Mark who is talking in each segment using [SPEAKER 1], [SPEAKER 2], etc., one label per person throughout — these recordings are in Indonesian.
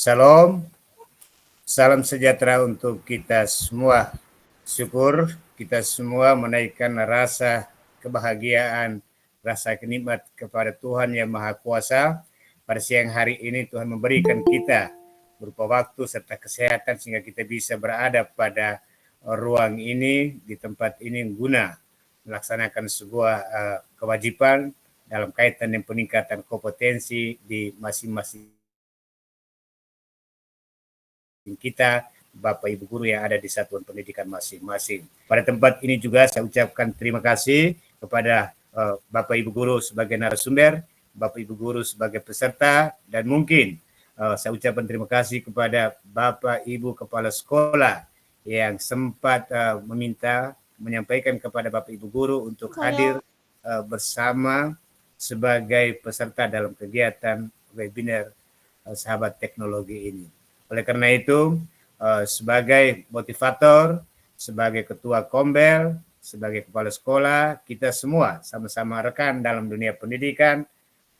[SPEAKER 1] Salam, salam sejahtera untuk kita semua. Syukur kita semua menaikkan rasa kebahagiaan, rasa kenikmat kepada Tuhan yang Maha Kuasa. Pada siang hari ini Tuhan memberikan kita berupa waktu serta kesehatan sehingga kita bisa berada pada ruang ini, di tempat ini guna melaksanakan sebuah kewajiban dalam kaitan dengan peningkatan kompetensi di masing-masing kita, Bapak Ibu guru yang ada di satuan pendidikan masing-masing. Pada tempat ini juga saya ucapkan terima kasih kepada Bapak Ibu guru sebagai narasumber, Bapak Ibu guru sebagai peserta, dan mungkin saya ucapkan terima kasih kepada Bapak Ibu kepala sekolah yang sempat menyampaikan kepada Bapak Ibu guru untuk hadir bersama sebagai peserta dalam kegiatan webinar Sahabat Teknologi ini. Oleh karena itu, sebagai motivator, sebagai ketua Kombel, sebagai kepala sekolah, kita semua sama-sama rekan dalam dunia pendidikan.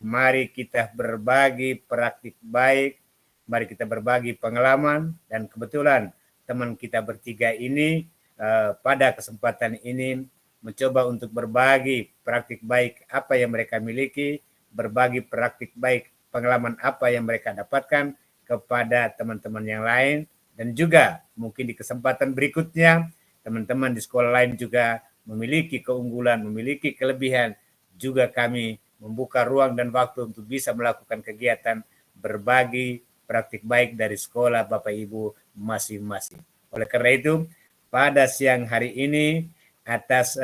[SPEAKER 1] Mari kita berbagi praktik baik, mari kita berbagi pengalaman, dan kebetulan teman kita bertiga ini pada kesempatan ini mencoba untuk berbagi praktik baik apa yang mereka miliki, berbagi praktik baik pengalaman apa yang mereka dapatkan kepada teman-teman yang lain, dan juga mungkin di kesempatan berikutnya teman-teman di sekolah lain juga memiliki keunggulan, memiliki kelebihan, juga kami membuka ruang dan waktu untuk bisa melakukan kegiatan berbagi praktik baik dari sekolah Bapak Ibu masing-masing. Oleh karena itu, pada siang hari ini atas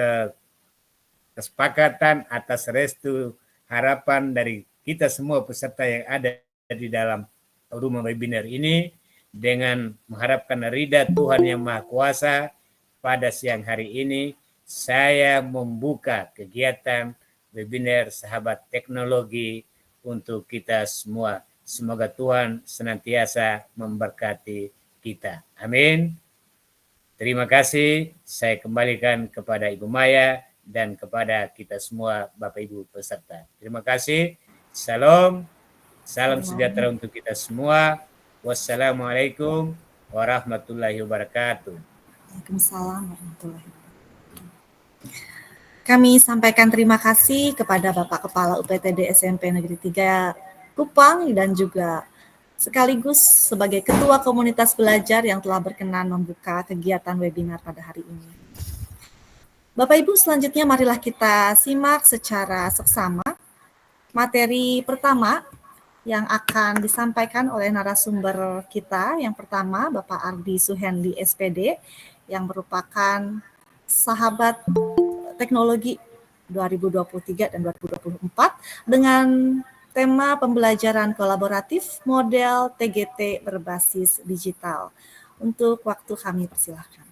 [SPEAKER 1] kesepakatan, atas restu harapan dari kita semua peserta yang ada di dalam rumah webinar ini, dengan mengharapkan ridha Tuhan yang Maha Kuasa, pada siang hari ini saya membuka kegiatan webinar Sahabat Teknologi untuk kita semua. Semoga Tuhan senantiasa memberkati kita. Amin. Terima kasih. Saya kembalikan kepada Ibu Maya dan kepada kita semua Bapak Ibu peserta. Terima kasih. Salam. Salam sejahtera untuk kita semua. Wassalamualaikum warahmatullahi wabarakatuh.
[SPEAKER 2] Waalaikumsalam warahmatullahi wabarakatuh. Kami sampaikan terima kasih kepada Bapak Kepala UPTD SMP Negeri 3 Kupang dan juga sekaligus sebagai Ketua Komunitas Belajar yang telah berkenan membuka kegiatan webinar pada hari ini. Bapak Ibu, selanjutnya marilah kita simak secara seksama materi pertama yang akan disampaikan oleh narasumber kita. Yang pertama, Bapak Ardi Suhendi SPD, yang merupakan Sahabat Teknologi 2023 dan 2024 dengan tema pembelajaran kolaboratif model TGT berbasis digital. Untuk waktu kami persilahkan.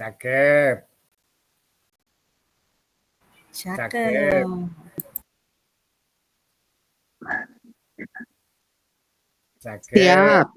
[SPEAKER 1] Cakep.
[SPEAKER 2] Cakep.
[SPEAKER 1] Cakep.
[SPEAKER 3] Siap.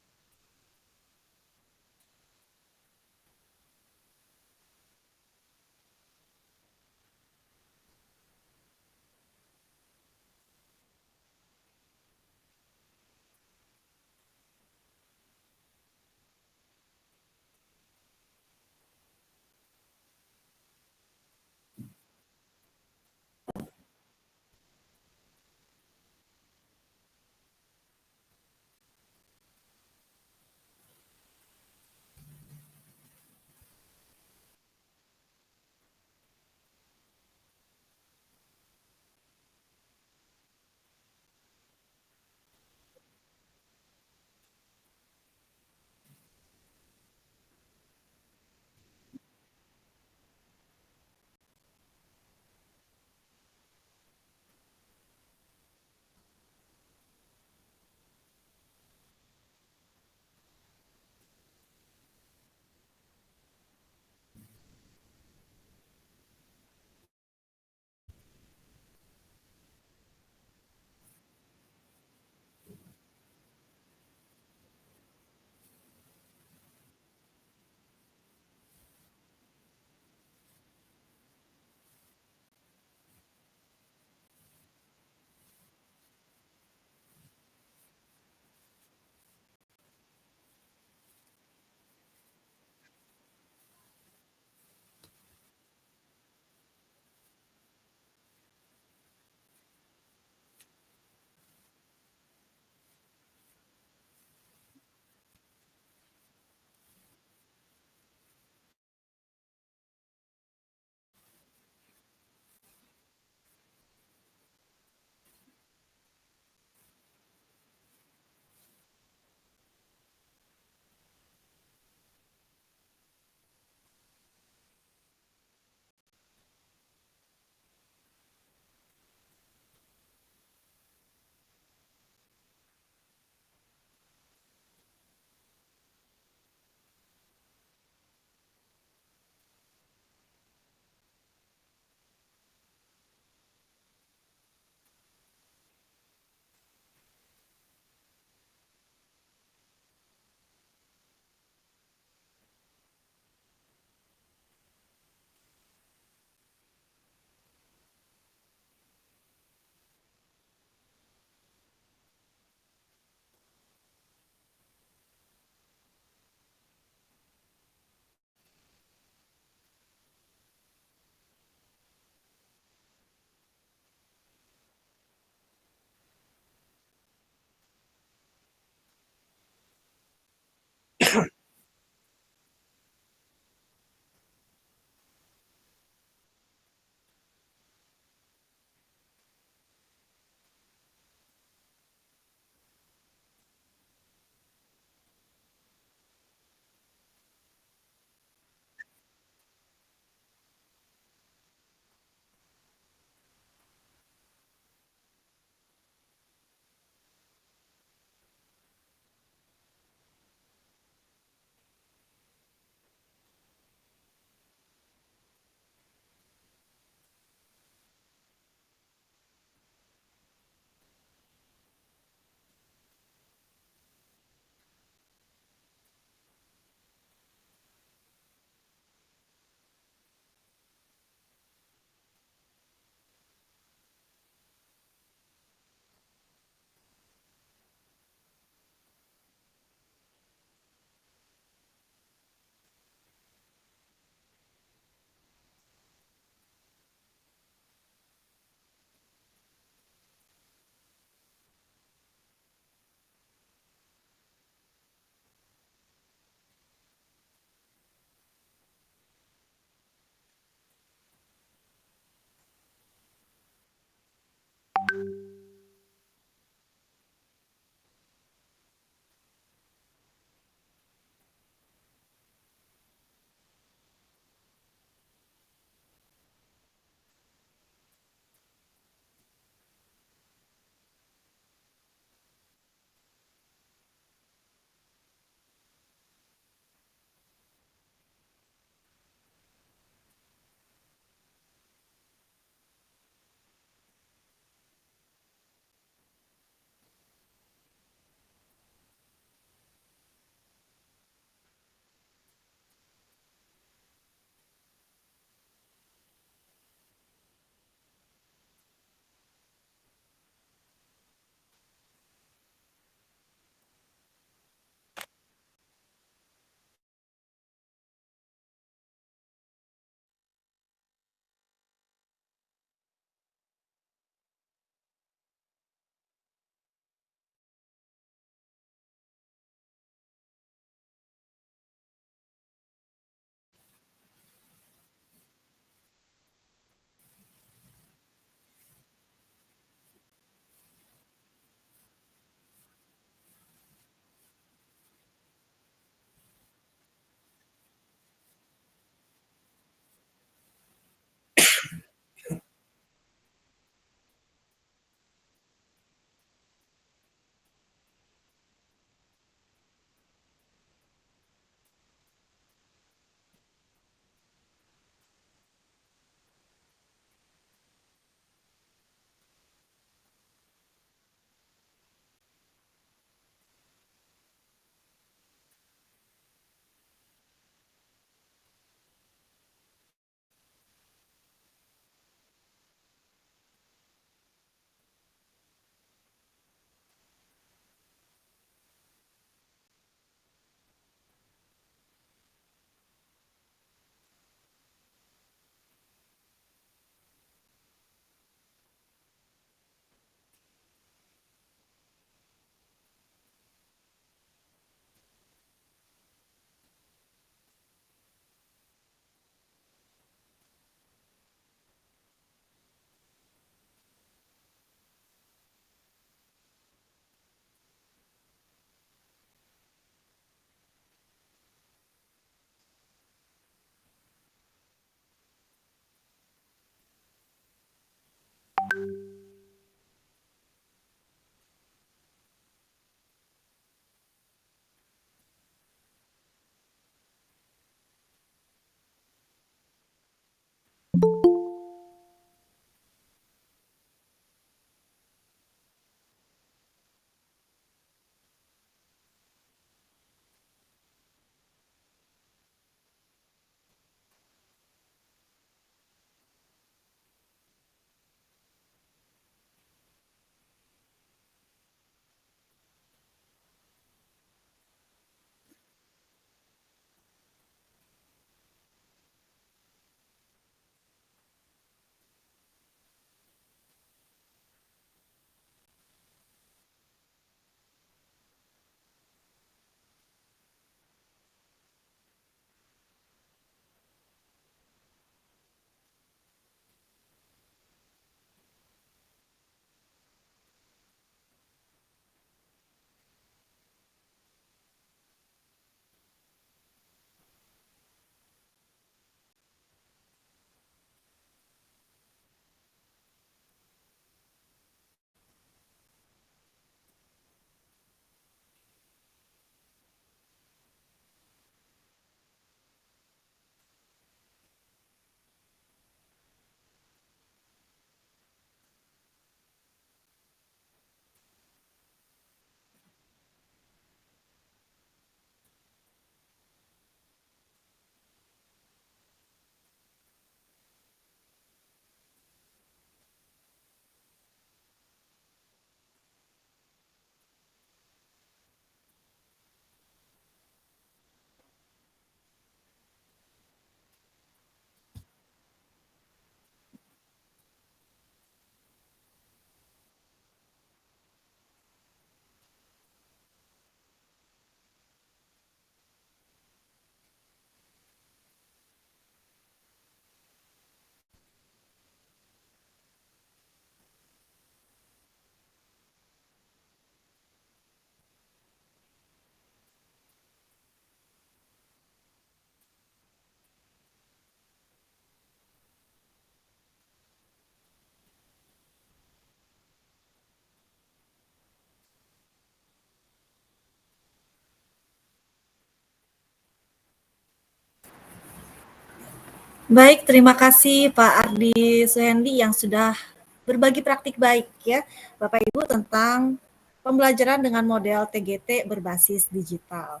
[SPEAKER 2] Baik, terima kasih Pak Ardi Suhendi yang sudah berbagi praktik baik ya Bapak Ibu tentang pembelajaran dengan model TGT berbasis digital.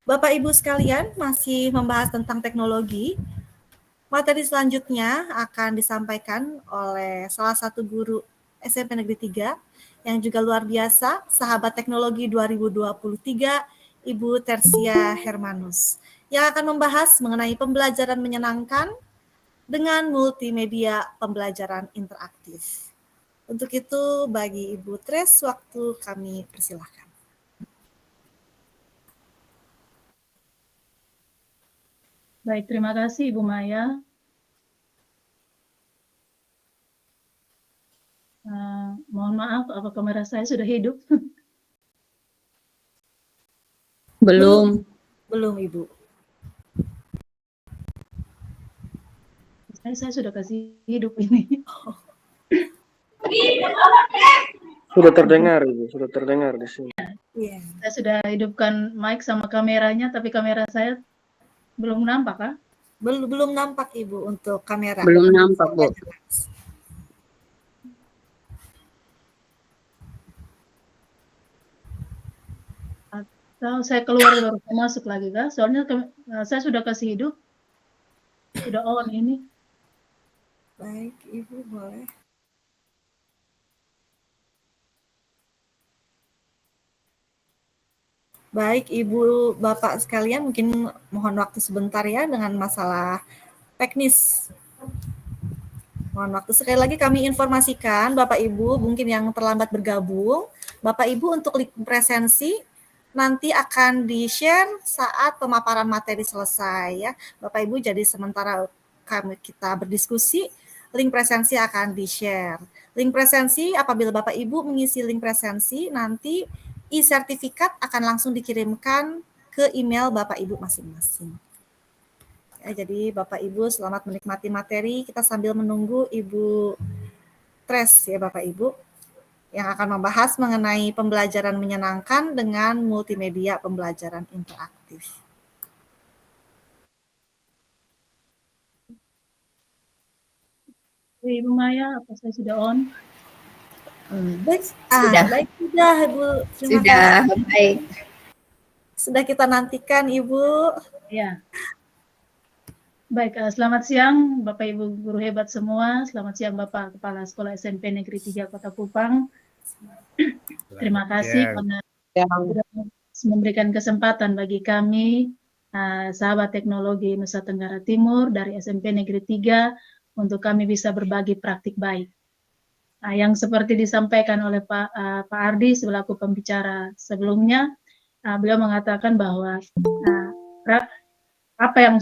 [SPEAKER 2] Bapak Ibu sekalian masih membahas tentang teknologi. Materi selanjutnya akan disampaikan oleh salah satu guru SMP Negeri 3 yang juga luar biasa, sahabat teknologi 2023, Ibu Tersia Hermanus, yang akan membahas mengenai pembelajaran menyenangkan dengan multimedia pembelajaran interaktif. Untuk itu, bagi Ibu Tres, waktu kami persilahkan.
[SPEAKER 3] Baik, terima kasih Ibu Maya. Mohon maaf, apa kamera saya sudah hidup?
[SPEAKER 4] Belum.
[SPEAKER 2] Belum, Ibu.
[SPEAKER 3] Saya sudah kasih hidup ini.
[SPEAKER 5] Sudah terdengar, Ibu. Sudah terdengar di sini.
[SPEAKER 2] Iya.
[SPEAKER 3] Saya sudah hidupkan mic sama kameranya, tapi kamera saya belum nampak, kah?
[SPEAKER 2] Belum nampak, Ibu, untuk kamera.
[SPEAKER 4] Belum nampak, Bu.
[SPEAKER 3] Atau saya keluar baru masuk lagi, kah? Soalnya saya sudah kasih hidup. Sudah on ini.
[SPEAKER 2] Baik, Ibu, boleh. Baik, Ibu, Bapak sekalian, mungkin mohon waktu sebentar ya dengan masalah teknis. Mohon waktu. Sekali lagi kami informasikan, Bapak Ibu mungkin yang terlambat bergabung, Bapak Ibu untuk link presensi nanti akan di-share saat pemaparan materi selesai ya. Bapak Ibu, jadi sementara kita berdiskusi, link presensi akan di-share. Link presensi, apabila Bapak Ibu mengisi link presensi, nanti e-sertifikat akan langsung dikirimkan ke email Bapak Ibu masing-masing. Ya, jadi Bapak Ibu selamat menikmati materi, kita sambil menunggu Ibu Tres ya Bapak Ibu, yang akan membahas mengenai pembelajaran menyenangkan dengan multimedia pembelajaran interaktif.
[SPEAKER 3] Ibu Maya, apa saya sudah on?
[SPEAKER 2] Baik,
[SPEAKER 4] Sudah.
[SPEAKER 2] Baik, sudah Ibu. Terima
[SPEAKER 4] Sudah,
[SPEAKER 2] kasih.
[SPEAKER 4] baik.
[SPEAKER 2] Sudah kita nantikan Ibu.
[SPEAKER 3] Ya. Baik, selamat siang Bapak Ibu guru hebat semua. Selamat siang Bapak Kepala Sekolah SMP Negeri 3 Kota Kupang. Terima kasih karena sudah memberikan kesempatan bagi kami, sahabat teknologi Nusa Tenggara Timur dari SMP Negeri 3, untuk kami bisa berbagi praktik baik. Yang seperti disampaikan oleh Pak Ardi selaku pembicara sebelumnya, beliau mengatakan bahwa apa yang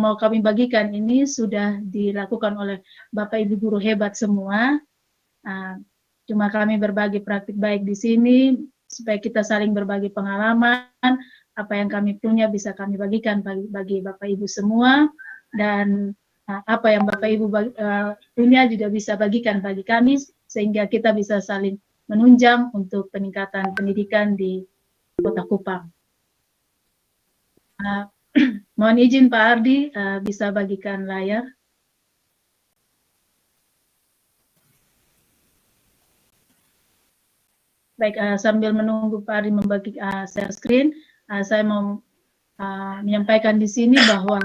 [SPEAKER 3] mau kami bagikan ini sudah dilakukan oleh Bapak Ibu guru hebat semua. Cuma kami berbagi praktik baik di sini supaya kita saling berbagi pengalaman, apa yang kami punya bisa kami bagikan bagi Bapak Ibu semua, dan apa yang Bapak Ibu punya juga bisa bagikan bagi kami sehingga kita bisa saling menunjang untuk peningkatan pendidikan di Kota Kupang. Mohon izin Pak Ardi, bisa bagikan layar. Baik, sambil menunggu Pak Ardi membagi share screen, saya mau menyampaikan di sini bahwa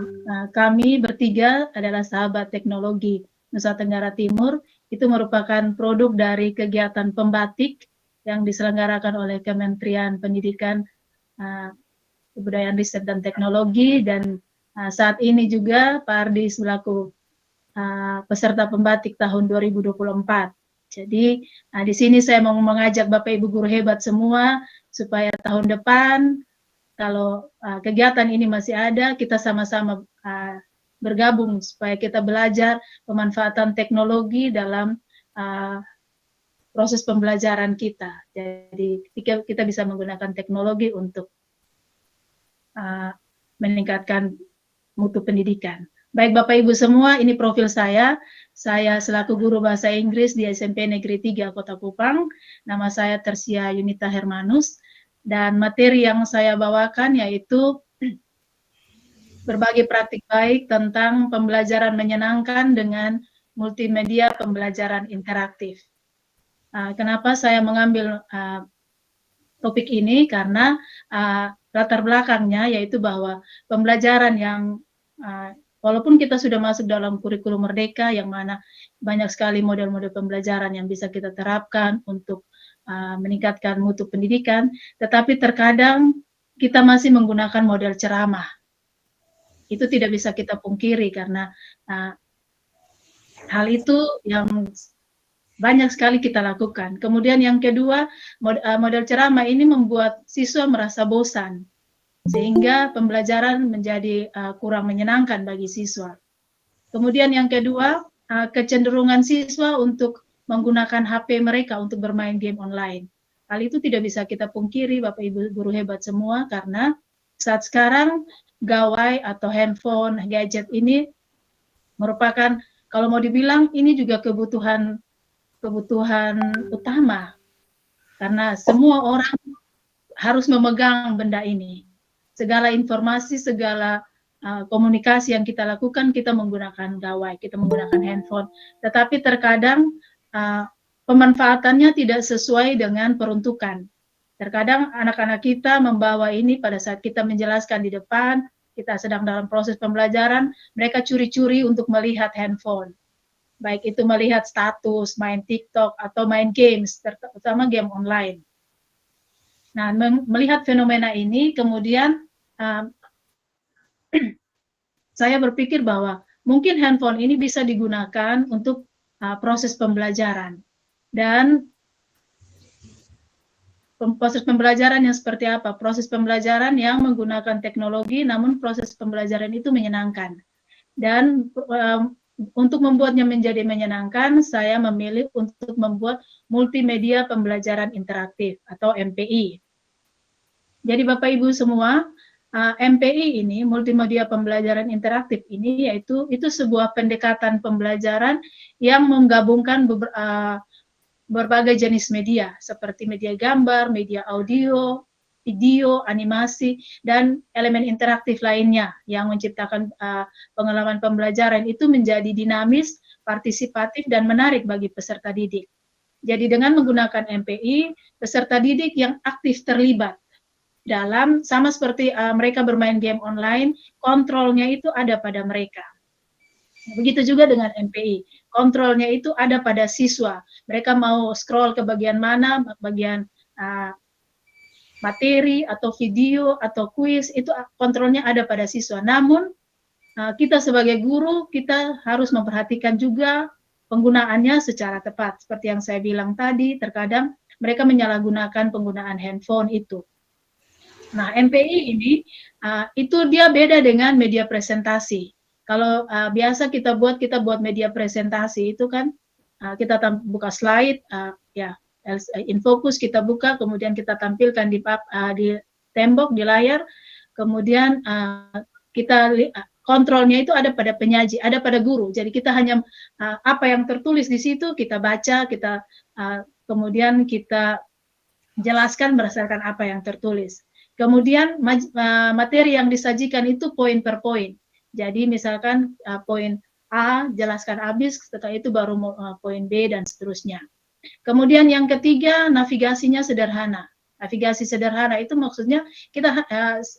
[SPEAKER 3] kami bertiga adalah sahabat teknologi Nusa Tenggara Timur. Itu merupakan produk dari kegiatan pembatik yang diselenggarakan oleh Kementerian Pendidikan, Kebudayaan, Riset, dan Teknologi, dan saat ini juga Pak Ardi selaku peserta pembatik tahun 2024. Jadi di sini saya mau mengajak Bapak Ibu guru hebat semua supaya tahun depan kalau kegiatan ini masih ada, kita sama-sama bergabung supaya kita belajar pemanfaatan teknologi dalam proses pembelajaran kita. Jadi kita bisa menggunakan teknologi untuk meningkatkan mutu pendidikan. Baik Bapak Ibu semua, ini profil saya. Saya selaku guru bahasa Inggris di SMP Negeri 3 Kota Kupang. Nama saya Tersia Yunita Hermanus. Dan materi yang saya bawakan yaitu berbagi praktik baik tentang pembelajaran menyenangkan dengan multimedia pembelajaran interaktif. Kenapa saya mengambil topik ini? Karena latar belakangnya yaitu bahwa pembelajaran yang walaupun kita sudah masuk dalam kurikulum merdeka yang mana banyak sekali model-model pembelajaran yang bisa kita terapkan untuk meningkatkan mutu pendidikan, tetapi terkadang kita masih menggunakan model ceramah. Itu tidak bisa kita pungkiri karena hal itu yang banyak sekali kita lakukan. Kemudian yang kedua, model ceramah ini membuat siswa merasa bosan, sehingga pembelajaran menjadi kurang menyenangkan bagi siswa. Kemudian yang kedua, kecenderungan siswa untuk menggunakan HP mereka untuk bermain game online. Hal itu tidak bisa kita pungkiri, Bapak Ibu guru hebat semua, karena saat sekarang gawai atau handphone, gadget ini merupakan, kalau mau dibilang, ini juga kebutuhan utama, karena semua orang harus memegang benda ini. Segala informasi, segala komunikasi yang kita lakukan, kita menggunakan gawai, kita menggunakan handphone. Tetapi terkadang pemanfaatannya tidak sesuai dengan peruntukan. Terkadang anak-anak kita membawa ini pada saat kita menjelaskan di depan, kita sedang dalam proses pembelajaran, mereka curi-curi untuk melihat handphone. Baik itu melihat status, main TikTok, atau main games, terutama game online. Nah, melihat fenomena ini, kemudian saya berpikir bahwa mungkin handphone ini bisa digunakan untuk proses pembelajaran. Dan proses pembelajaran yang seperti apa? Proses pembelajaran yang menggunakan teknologi, namun proses pembelajaran itu menyenangkan. Dan untuk membuatnya menjadi menyenangkan, saya memilih untuk membuat multimedia pembelajaran interaktif atau MPI. Jadi Bapak Ibu semua, MPI ini, multimedia pembelajaran interaktif ini, yaitu itu sebuah pendekatan pembelajaran yang menggabungkan berbagai jenis media, seperti media gambar, media audio, video, animasi, dan elemen interaktif lainnya yang menciptakan pengalaman pembelajaran itu menjadi dinamis, partisipatif, dan menarik bagi peserta didik. Jadi dengan menggunakan MPI, peserta didik yang aktif terlibat dalam, sama seperti mereka bermain game online, kontrolnya itu ada pada mereka. Begitu juga dengan MPI, kontrolnya itu ada pada siswa. Mereka mau scroll ke bagian mana, bagian materi atau video atau kuis, itu kontrolnya ada pada siswa. Namun kita sebagai guru, kita harus memperhatikan juga penggunaannya secara tepat. Seperti yang saya bilang tadi, terkadang mereka menyalahgunakan penggunaan handphone itu. Nah, MPI ini itu dia beda dengan media presentasi. Kalau biasa kita buat media presentasi itu kan kita buka slide, ya InFocus kita buka, kemudian kita tampilkan di tembok, di layar, kemudian kita kontrolnya itu ada pada penyaji, ada pada guru. Jadi kita hanya apa yang tertulis di situ kita baca, kita kemudian kita jelaskan berdasarkan apa yang tertulis. Kemudian materi yang disajikan itu poin per poin. Jadi misalkan poin A jelaskan habis, setelah itu baru poin B dan seterusnya. Kemudian yang ketiga, navigasinya sederhana. Navigasi sederhana itu maksudnya kita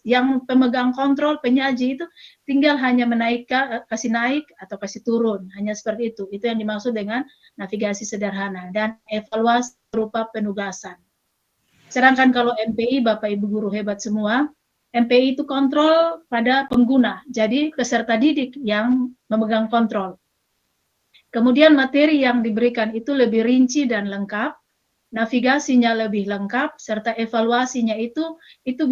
[SPEAKER 3] yang pemegang kontrol, penyaji itu tinggal hanya menaikkan, kasih naik atau kasih turun, hanya seperti itu. Itu yang dimaksud dengan navigasi sederhana, dan evaluasi berupa penugasan. Sedangkan kalau MPI, Bapak Ibu guru hebat semua, MPI itu kontrol pada pengguna, jadi peserta didik yang memegang kontrol. Kemudian materi yang diberikan itu lebih rinci dan lengkap, navigasinya lebih lengkap, serta evaluasinya itu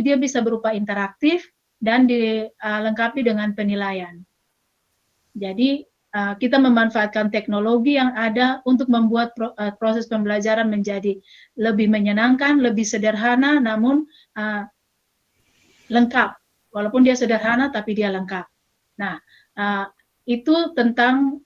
[SPEAKER 3] dia bisa berupa interaktif dan dilengkapi dengan penilaian. Jadi kita memanfaatkan teknologi yang ada untuk membuat proses pembelajaran menjadi lebih menyenangkan, lebih sederhana, namun lengkap. Walaupun dia sederhana, tapi dia lengkap. Nah, itu tentang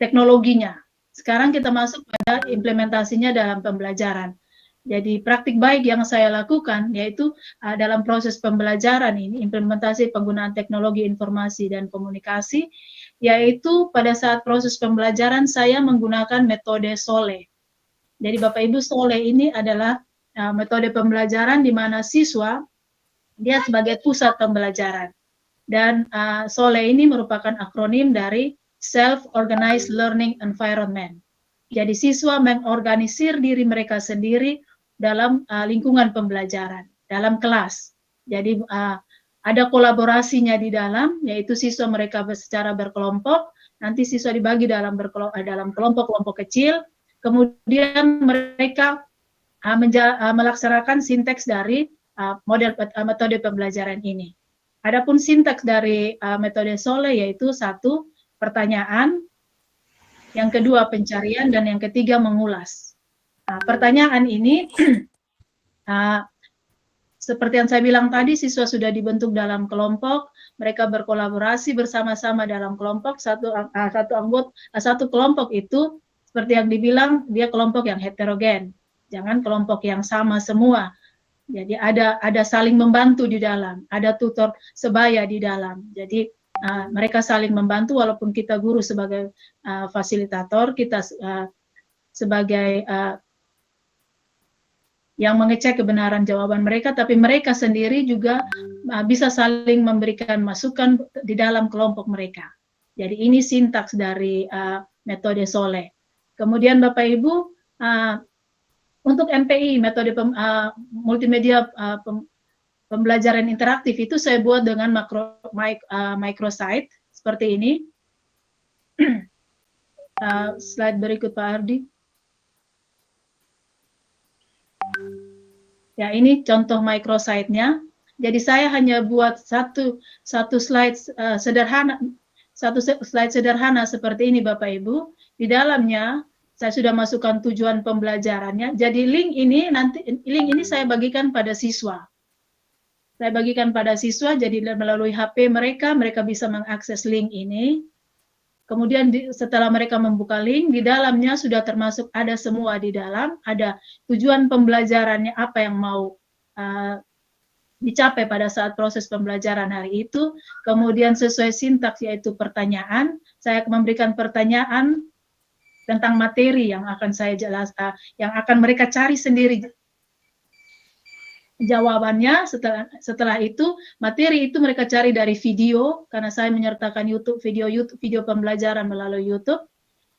[SPEAKER 3] teknologinya. Sekarang kita masuk pada implementasinya dalam pembelajaran. Jadi praktik baik yang saya lakukan yaitu dalam proses pembelajaran ini, implementasi penggunaan teknologi informasi dan komunikasi, yaitu pada saat proses pembelajaran saya menggunakan metode SOLE. Jadi Bapak Ibu, SOLE ini adalah metode pembelajaran di mana siswa dia sebagai pusat pembelajaran. Dan SOLE ini merupakan akronim dari Self-Organized Learning Environment. Jadi siswa mengorganisir diri mereka sendiri dalam lingkungan pembelajaran, dalam kelas. Jadi ada kolaborasinya di dalam, yaitu siswa mereka secara berkelompok, nanti siswa dibagi dalam kelompok-kelompok kecil, kemudian mereka melaksanakan sinteks dari metode pembelajaran ini. Adapun sinteks dari metode SOLE yaitu 1, pertanyaan, yang kedua pencarian, dan yang ketiga mengulas. Pertanyaan ini seperti yang saya bilang tadi, siswa sudah dibentuk dalam kelompok, mereka berkolaborasi bersama-sama dalam kelompok. Satu kelompok itu seperti yang dibilang dia kelompok yang heterogen, jangan kelompok yang sama semua. Jadi ada saling membantu di dalam, ada tutor sebaya di dalam. Jadi mereka saling membantu walaupun kita guru sebagai fasilitator, kita sebagai yang mengecek kebenaran jawaban mereka, tapi mereka sendiri juga bisa saling memberikan masukan di dalam kelompok mereka. Jadi ini sintaks dari metode SOLE. Kemudian Bapak Ibu, untuk MPI, metode multimedia pembelajaran interaktif itu saya buat dengan microsite seperti ini. Slide berikut Pak Ardi. Ya, ini contoh microsite-nya. Jadi saya hanya buat satu slide sederhana seperti ini Bapak Ibu. Di dalamnya saya sudah masukkan tujuan pembelajarannya. Jadi link ini saya bagikan pada siswa. Saya bagikan pada siswa, jadi melalui HP mereka bisa mengakses link ini. Kemudian setelah mereka membuka link, di dalamnya sudah termasuk ada semua di dalam, ada tujuan pembelajarannya apa yang mau dicapai pada saat proses pembelajaran hari itu. Kemudian sesuai sintaks yaitu pertanyaan, saya memberikan pertanyaan tentang materi yang akan saya jelaskan, yang akan mereka cari sendiri jawabannya. Setelah itu materi itu mereka cari dari video, karena saya menyertakan video pembelajaran melalui YouTube.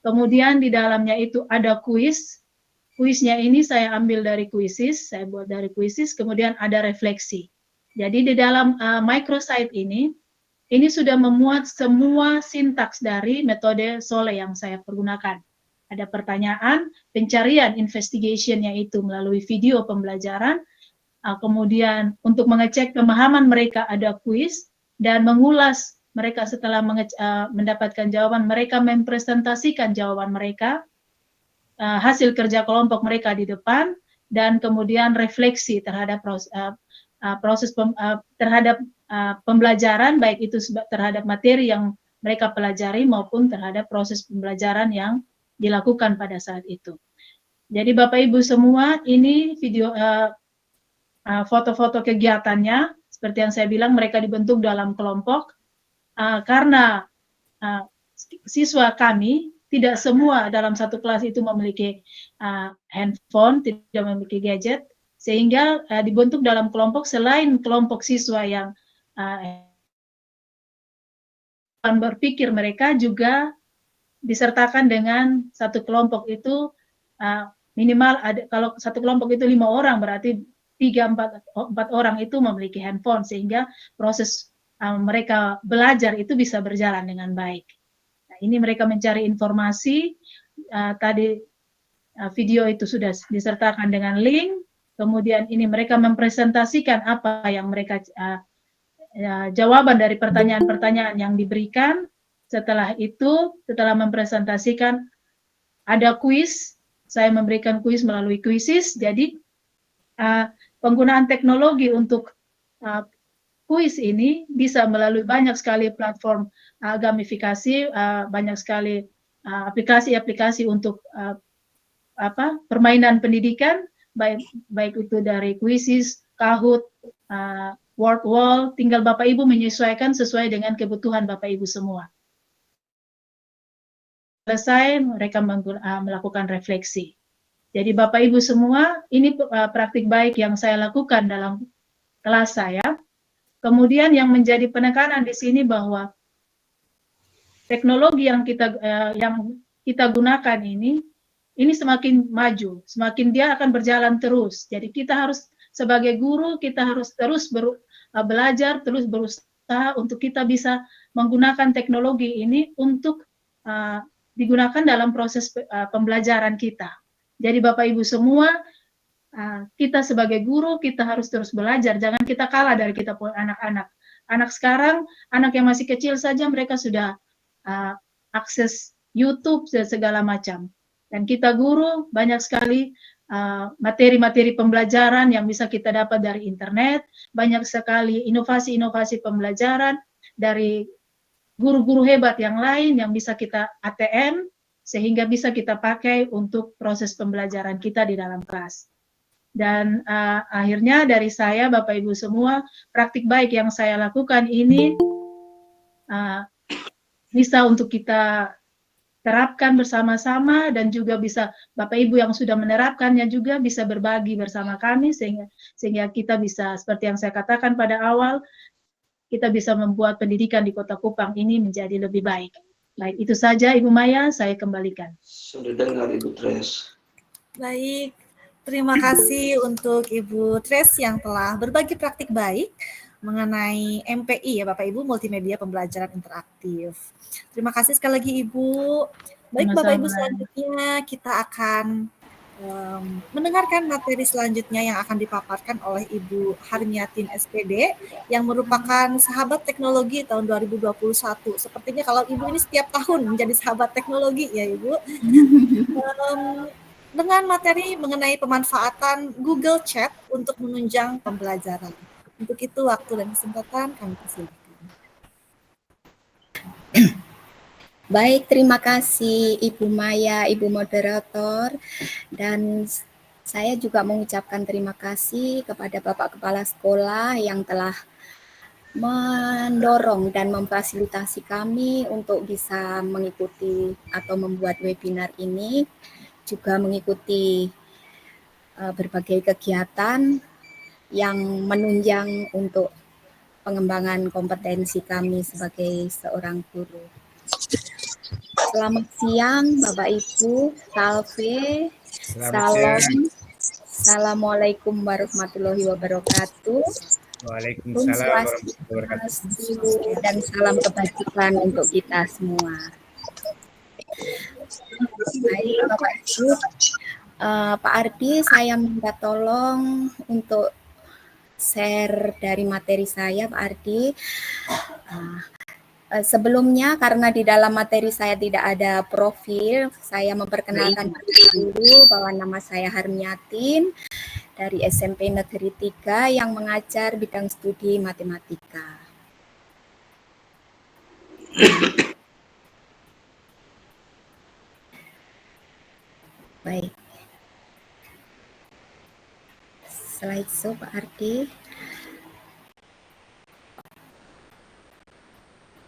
[SPEAKER 3] Kemudian di dalamnya itu ada kuisnya ini saya ambil dari Quizizz, saya buat dari Quizizz. Kemudian ada refleksi. Jadi di dalam microsite ini sudah memuat semua sintaks dari metode SOLE yang saya pergunakan. Ada pertanyaan, pencarian, investigation yaitu melalui video pembelajaran. Kemudian untuk mengecek pemahaman mereka ada kuis, dan mengulas mereka setelah mendapatkan jawaban, mereka mempresentasikan jawaban mereka, hasil kerja kelompok mereka di depan, dan kemudian refleksi terhadap terhadap pembelajaran, baik itu terhadap materi yang mereka pelajari maupun terhadap proses pembelajaran yang dilakukan pada saat itu. Jadi Bapak Ibu semua, ini video foto-foto kegiatannya, seperti yang saya bilang mereka dibentuk dalam kelompok, karena siswa kami tidak semua dalam satu kelas itu memiliki handphone, tidak memiliki gadget, sehingga dibentuk dalam kelompok. Selain kelompok siswa yang berpikir, mereka juga disertakan dengan satu kelompok itu minimal ada, kalau satu kelompok itu 5 orang berarti 3-4 orang itu memiliki handphone, sehingga proses mereka belajar itu bisa berjalan dengan baik. Nah, ini mereka mencari informasi, tadi video itu sudah disertakan dengan link, kemudian ini mereka mempresentasikan apa yang mereka jawaban dari pertanyaan-pertanyaan yang diberikan. Setelah itu, setelah mempresentasikan, ada kuis, saya memberikan kuis melalui Quizizz. Jadi penggunaan teknologi untuk kuis ini bisa melalui banyak sekali platform gamifikasi, banyak sekali aplikasi-aplikasi untuk permainan pendidikan, baik itu dari Quizzes, Kahoot, Word Wall, tinggal Bapak Ibu menyesuaikan sesuai dengan kebutuhan Bapak Ibu semua. Selesai, mereka melakukan refleksi. Jadi Bapak Ibu semua, ini praktik baik yang saya lakukan dalam kelas saya. Kemudian yang menjadi penekanan di sini bahwa teknologi yang kita gunakan ini semakin maju, semakin dia akan berjalan terus. Jadi kita harus sebagai guru, kita harus terus belajar, terus berusaha untuk kita bisa menggunakan teknologi ini untuk digunakan dalam proses pembelajaran kita. Jadi Bapak Ibu semua, kita sebagai guru, kita harus terus belajar. Jangan kita kalah dari kita anak-anak. Anak sekarang, anak yang masih kecil saja, mereka sudah akses YouTube dan segala macam. Dan kita guru, banyak sekali materi-materi pembelajaran yang bisa kita dapat dari internet, banyak sekali inovasi-inovasi pembelajaran dari guru-guru hebat yang lain yang bisa kita ATM, sehingga bisa kita pakai untuk proses pembelajaran kita di dalam kelas. Dan akhirnya dari saya, Bapak Ibu semua, praktik baik yang saya lakukan ini bisa untuk kita terapkan bersama-sama, dan juga bisa Bapak Ibu yang sudah menerapkannya juga bisa berbagi bersama kami, sehingga kita bisa, seperti yang saya katakan pada awal, kita bisa membuat pendidikan di Kota Kupang ini menjadi lebih baik. Baik, itu saja Ibu Maya, saya kembalikan.
[SPEAKER 6] Sudah dengar Ibu Tres.
[SPEAKER 2] Baik, terima kasih untuk Ibu Tres yang telah berbagi praktik baik mengenai MPI ya Bapak Ibu, Multimedia Pembelajaran Interaktif. Terima kasih sekali lagi Ibu. Baik Bapak Ibu, selanjutnya kita akan mendengarkan materi selanjutnya yang akan dipaparkan oleh Ibu Harmiatin SPD yang merupakan sahabat teknologi tahun 2021. Sepertinya kalau Ibu ini setiap tahun menjadi sahabat teknologi ya Ibu. Dengan materi mengenai pemanfaatan Google Chat untuk menunjang pembelajaran. Untuk itu waktu dan kesempatan kami persilakan.
[SPEAKER 4] Baik, terima kasih Ibu Maya, Ibu Moderator, dan saya juga mengucapkan terima kasih kepada Bapak Kepala Sekolah yang telah mendorong dan memfasilitasi kami untuk bisa mengikuti atau membuat webinar ini, juga mengikuti berbagai kegiatan yang menunjang untuk pengembangan kompetensi kami sebagai seorang guru. Selamat siang Bapak Ibu, salve, salam, assalamualaikum warahmatullahi wabarakatuh.
[SPEAKER 1] Waalaikumsalam warahmatullahi wabarakatuh.
[SPEAKER 4] Dan salam kebajikan untuk kita semua. Baik Bapak Ibu, Pak Ardi, saya minta tolong untuk share dari materi saya Pak Ardi. Sebelumnya karena di dalam materi saya tidak ada profil, saya memperkenalkan dulu bahwa nama saya Harmiatin dari SMP Negeri 3 yang mengajar bidang studi matematika. Baik. Slideshow Pak Ardi.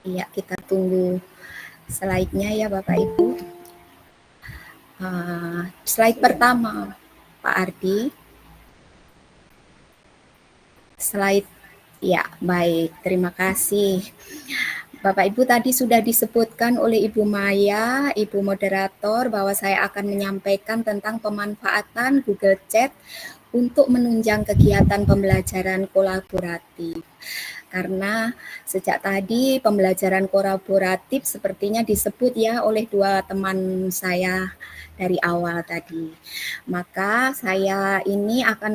[SPEAKER 4] Iya, kita tunggu slide-nya ya Bapak Ibu. Slide pertama Pak Ardi. Slide, ya baik, terima kasih. Bapak Ibu tadi sudah disebutkan oleh Ibu Maya, Ibu Moderator, bahwa saya akan menyampaikan tentang pemanfaatan Google Chat untuk menunjang kegiatan pembelajaran kolaboratif. Karena sejak tadi pembelajaran kolaboratif sepertinya disebut ya oleh dua teman saya dari awal tadi. Maka saya ini akan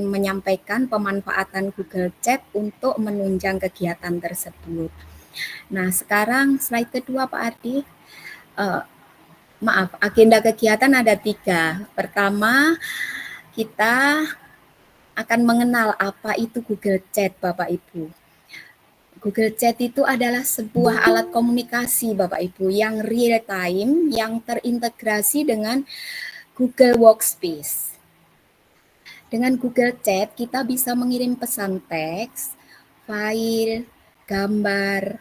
[SPEAKER 4] menyampaikan pemanfaatan Google Chat untuk menunjang kegiatan tersebut. Nah, sekarang slide kedua Pak Ardi. Maaf, agenda kegiatan ada 3. Pertama, kita akan mengenal apa itu Google Chat Bapak Ibu. Google Chat itu adalah sebuah alat komunikasi Bapak Ibu yang real time, yang terintegrasi dengan Google Workspace. Dengan Google Chat kita bisa mengirim pesan teks, file, gambar,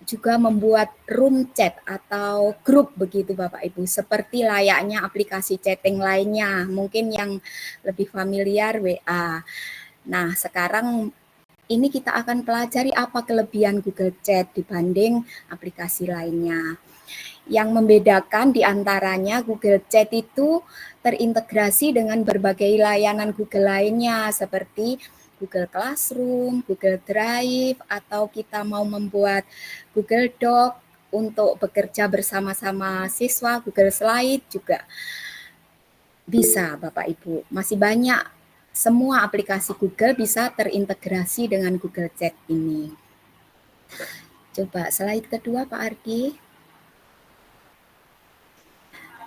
[SPEAKER 4] juga membuat room chat atau grup begitu Bapak Ibu, seperti layaknya aplikasi chatting lainnya, mungkin yang lebih familiar WA. Nah, sekarang ini kita akan pelajari apa kelebihan Google Chat dibanding aplikasi lainnya. Yang membedakan diantaranya Google Chat itu terintegrasi dengan berbagai layanan Google lainnya seperti Google Classroom, Google Drive, atau kita mau membuat Google Doc untuk bekerja bersama-sama siswa, Google Slide juga bisa Bapak Ibu. Masih banyak, semua aplikasi Google bisa terintegrasi dengan Google Chat ini. Coba slide kedua Pak Ardi.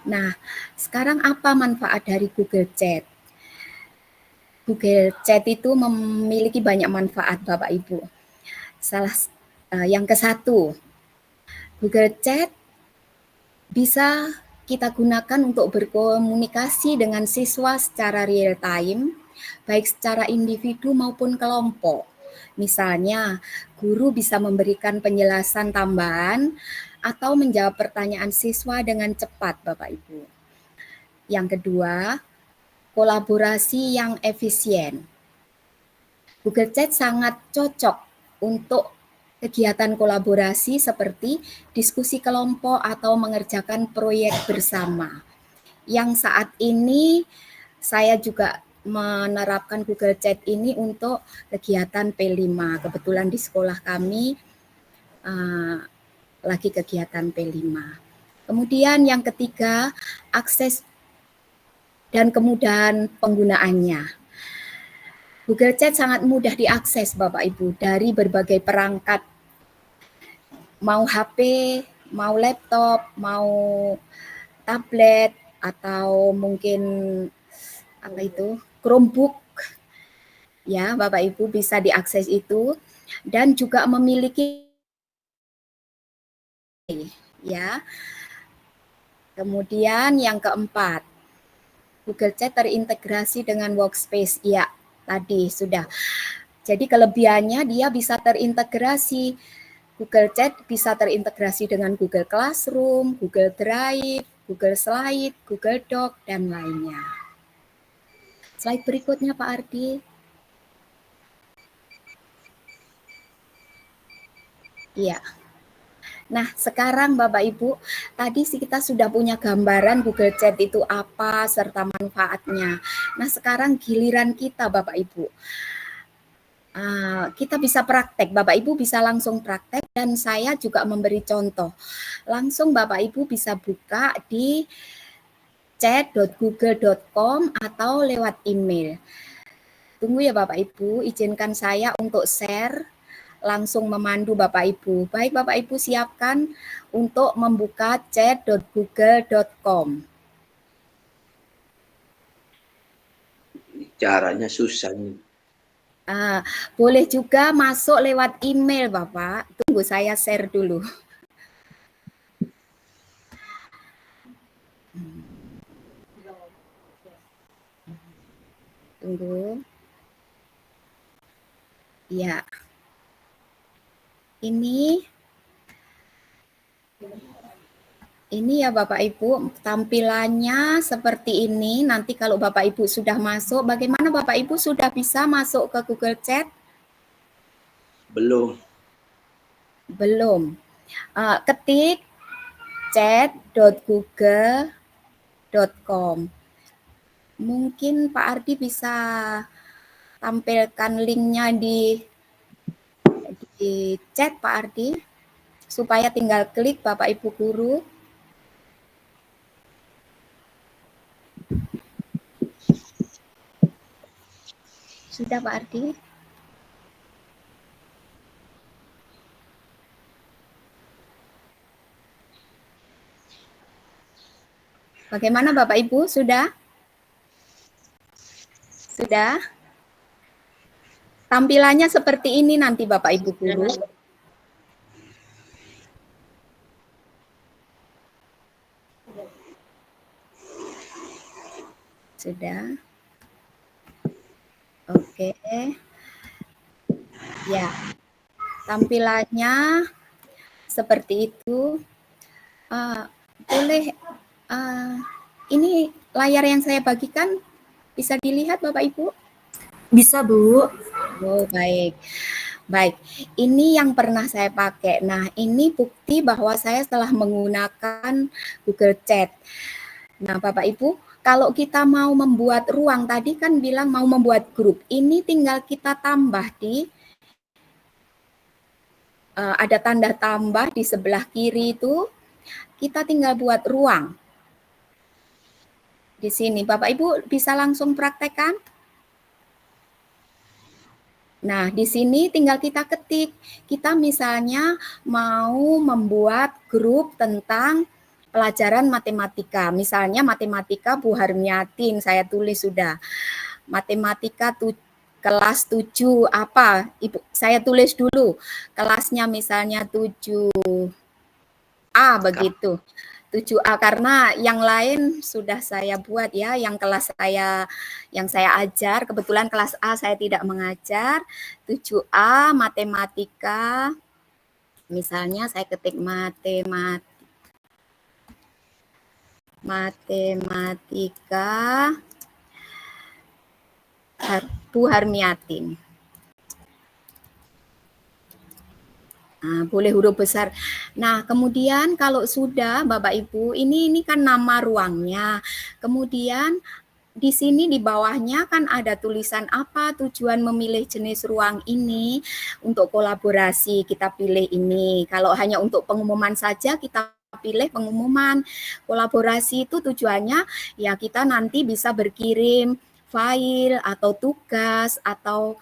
[SPEAKER 4] Nah, sekarang apa manfaat dari Google Chat? Google Chat itu memiliki banyak manfaat Bapak Ibu. Yang ke satu, Google Chat bisa kita gunakan untuk berkomunikasi dengan siswa secara real time, baik secara individu maupun kelompok. Misalnya, guru bisa memberikan penjelasan tambahan atau menjawab pertanyaan siswa dengan cepat, Bapak Ibu. Yang kedua, kolaborasi yang efisien. Google Chat sangat cocok untuk kegiatan kolaborasi seperti diskusi kelompok atau mengerjakan proyek bersama. Yang saat ini saya juga menerapkan Google Chat ini untuk kegiatan P5. Kebetulan di sekolah kami lagi kegiatan P5. Kemudian yang ketiga, akses dan kemudahan penggunaannya. Google Chat sangat mudah diakses Bapak Ibu dari berbagai perangkat, mau HP, mau laptop, mau tablet, atau mungkin apa itu, Chromebook. Ya, Bapak Ibu bisa diakses itu dan juga memiliki ya. Kemudian yang keempat, Google Chat terintegrasi dengan Workspace. Ya, tadi sudah. Jadi kelebihannya dia bisa terintegrasi. Google Chat bisa terintegrasi dengan Google Classroom, Google Drive, Google Slide, Google Doc, dan lainnya. Slide berikutnya Pak Ardi. Iya. Nah, sekarang Bapak Ibu, tadi kita sudah punya gambaran Google Chat itu apa serta manfaatnya. Nah, sekarang giliran kita Bapak Ibu. Kita bisa praktek, Bapak Ibu bisa langsung praktek dan saya juga memberi contoh. Langsung Bapak Ibu bisa buka di chat.google.com atau lewat email. Tunggu ya Bapak Ibu, izinkan saya untuk share langsung memandu Bapak Ibu. Baik Bapak Ibu siapkan untuk membuka chat.google.com.
[SPEAKER 6] Caranya susah nih.
[SPEAKER 4] Boleh juga masuk lewat email Bapak. Tunggu saya share dulu. Tunggu. Ya. Ini ya Bapak Ibu, tampilannya seperti ini. Nanti kalau Bapak Ibu sudah masuk, bagaimana Bapak Ibu sudah bisa masuk ke Google Chat?
[SPEAKER 6] Belum.
[SPEAKER 4] Belum. Ketik chat.google.com. Mungkin Pak Ardi bisa tampilkan linknya di chat Pak Ardi, supaya tinggal klik Bapak Ibu guru. Sudah Pak Ardi? Bagaimana Bapak Ibu? Sudah? Sudah? Tampilannya seperti ini nanti Bapak Ibu guru. Sudah. Oke. Ya, tampilannya seperti itu. Boleh, ini layar yang saya bagikan bisa dilihat Bapak Ibu?
[SPEAKER 2] Bisa, Bu.
[SPEAKER 4] Oh, baik. Baik, ini yang pernah saya pakai. Nah, ini bukti bahwa saya telah menggunakan Google Chat. Nah, Bapak Ibu, kalau kita mau membuat ruang, tadi kan bilang mau membuat grup. Ini tinggal kita tambah di ada tanda tambah di sebelah kiri itu. Kita tinggal buat ruang. Di sini, Bapak Ibu bisa langsung praktekkan. Nah, di sini tinggal kita ketik. Kita misalnya mau membuat grup tentang pelajaran matematika. Misalnya matematika Bu Harmiatin, saya tulis sudah. Matematika kelas 7 apa? Ibu, saya tulis dulu. Kelasnya misalnya 7A begitu. 7A karena yang lain sudah saya buat ya, yang kelas yang saya ajar, kebetulan kelas A saya tidak mengajar. 7A matematika, misalnya saya ketik matematika Bu Harmiatin. Nah, boleh huruf besar. Nah, kemudian kalau sudah Bapak Ibu, ini kan nama ruangnya. Kemudian di sini di bawahnya kan ada tulisan apa tujuan memilih jenis ruang ini untuk kolaborasi, kita pilih ini. Kalau hanya untuk pengumuman saja kita pilih pengumuman. Kolaborasi itu tujuannya ya kita nanti bisa berkirim file atau tugas atau